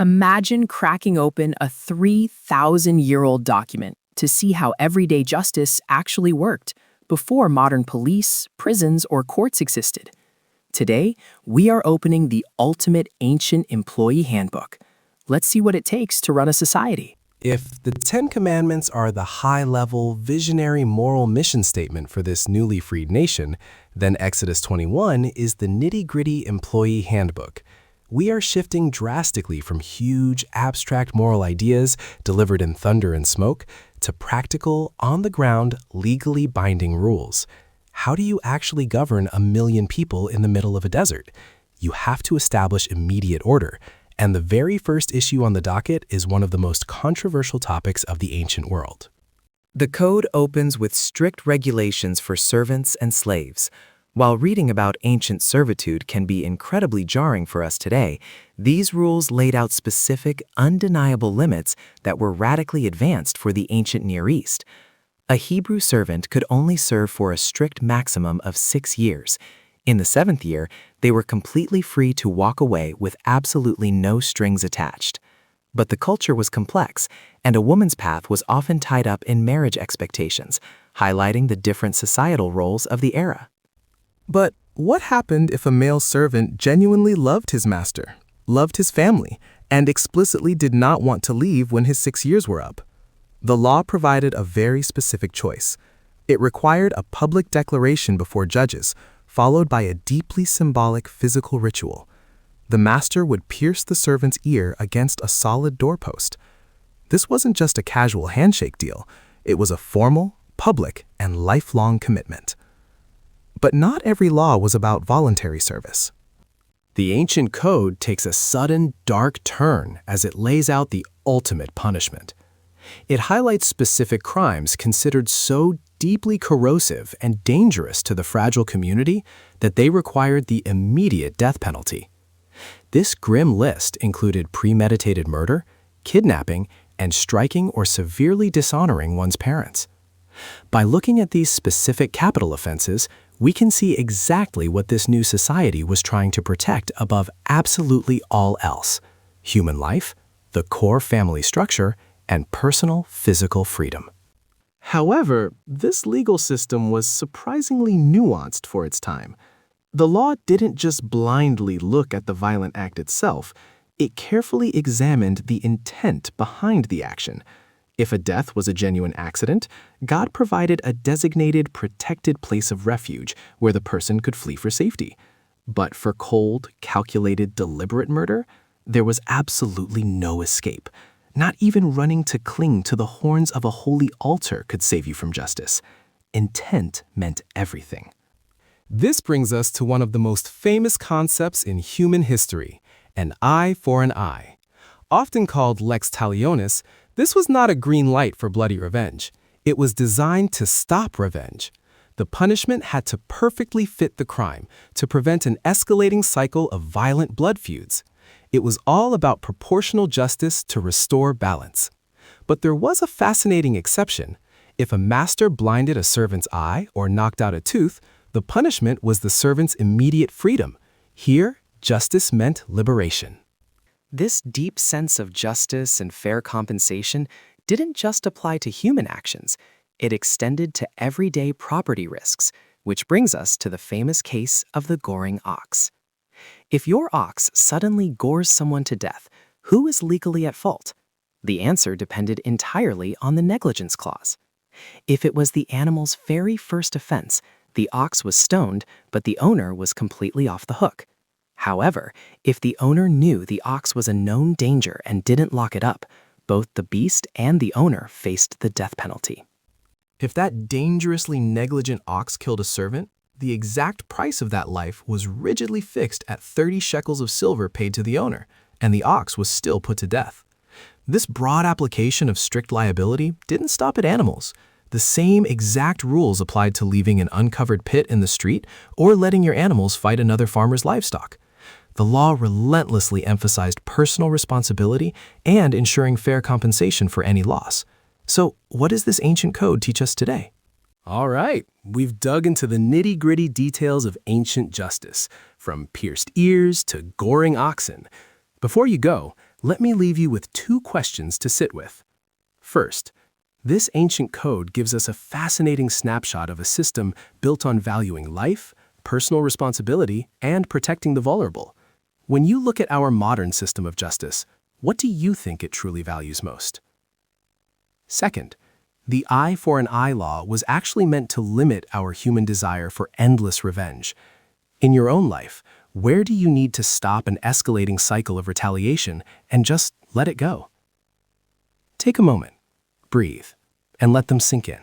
Imagine cracking open a 3,000-year-old document to see how everyday justice actually worked before modern police, prisons, or courts existed. Today, we are opening the ultimate ancient employee handbook. Let's see what it takes to run a society. If the Ten Commandments are the high-level, visionary moral mission statement for this newly freed nation, then Exodus 21 is the nitty-gritty employee handbook. We are shifting drastically from huge, abstract moral ideas delivered in thunder and smoke to practical, on-the-ground, legally binding rules. How do you actually govern 1 million people in the middle of a desert? You have to establish immediate order. And the very first issue on the docket is one of the most controversial topics of the ancient world. The code opens with strict regulations for servants and slaves. While reading about ancient servitude can be incredibly jarring for us today, these rules laid out specific, undeniable limits that were radically advanced for the ancient Near East. A Hebrew servant could only serve for a strict maximum of 6 years. In the 7th year, they were completely free to walk away with absolutely no strings attached. But the culture was complex, and a woman's path was often tied up in marriage expectations, highlighting the different societal roles of the era. But what happened if a male servant genuinely loved his master, loved his family, and explicitly did not want to leave when his 6 years were up? The law provided a very specific choice. It required a public declaration before judges, followed by a deeply symbolic physical ritual. The master would pierce the servant's ear against a solid doorpost. This wasn't just a casual handshake deal. It was a formal, public, and lifelong commitment. But not every law was about voluntary service. The ancient code takes a sudden, dark turn as it lays out the ultimate punishment. It highlights specific crimes considered so deeply corrosive and dangerous to the fragile community that they required the immediate death penalty. This grim list included premeditated murder, kidnapping, and striking or severely dishonoring one's parents. By looking at these specific capital offenses, we can see exactly what this new society was trying to protect above absolutely all else: human life, the core family structure, and personal physical freedom. However, this legal system was surprisingly nuanced for its time. The law didn't just blindly look at the violent act itself, it carefully examined the intent behind the action. If a death was a genuine accident, God provided a designated, protected place of refuge where the person could flee for safety. But for cold, calculated, deliberate murder, there was absolutely no escape. Not even running to cling to the horns of a holy altar could save you from justice. Intent meant everything. This brings us to one of the most famous concepts in human history: an eye for an eye. Often called lex talionis, this was not a green light for bloody revenge. It was designed to stop revenge. The punishment had to perfectly fit the crime to prevent an escalating cycle of violent blood feuds. It was all about proportional justice to restore balance. But there was a fascinating exception. If a master blinded a servant's eye or knocked out a tooth, the punishment was the servant's immediate freedom. Here, justice meant liberation. This deep sense of justice and fair compensation didn't just apply to human actions. It extended to everyday property risks, which brings us to the famous case of the goring ox. If your ox suddenly gores someone to death, who is legally at fault? The answer depended entirely on the negligence clause. If it was the animal's very first offense, the ox was stoned, but the owner was completely off the hook. However, if the owner knew the ox was a known danger and didn't lock it up, both the beast and the owner faced the death penalty. If that dangerously negligent ox killed a servant, the exact price of that life was rigidly fixed at 30 shekels of silver paid to the owner, and the ox was still put to death. This broad application of strict liability didn't stop at animals. The same exact rules applied to leaving an uncovered pit in the street or letting your animals fight another farmer's livestock. The law relentlessly emphasized personal responsibility and ensuring fair compensation for any loss. So, what does this ancient code teach us today? All right, we've dug into the nitty-gritty details of ancient justice, from pierced ears to goring oxen. Before you go, let me leave you with two questions to sit with. First, this ancient code gives us a fascinating snapshot of a system built on valuing life, personal responsibility, and protecting the vulnerable. When you look at our modern system of justice, what do you think it truly values most? Second, the eye for an eye law was actually meant to limit our human desire for endless revenge. In your own life, where do you need to stop an escalating cycle of retaliation and just let it go? Take a moment, breathe, and let them sink in.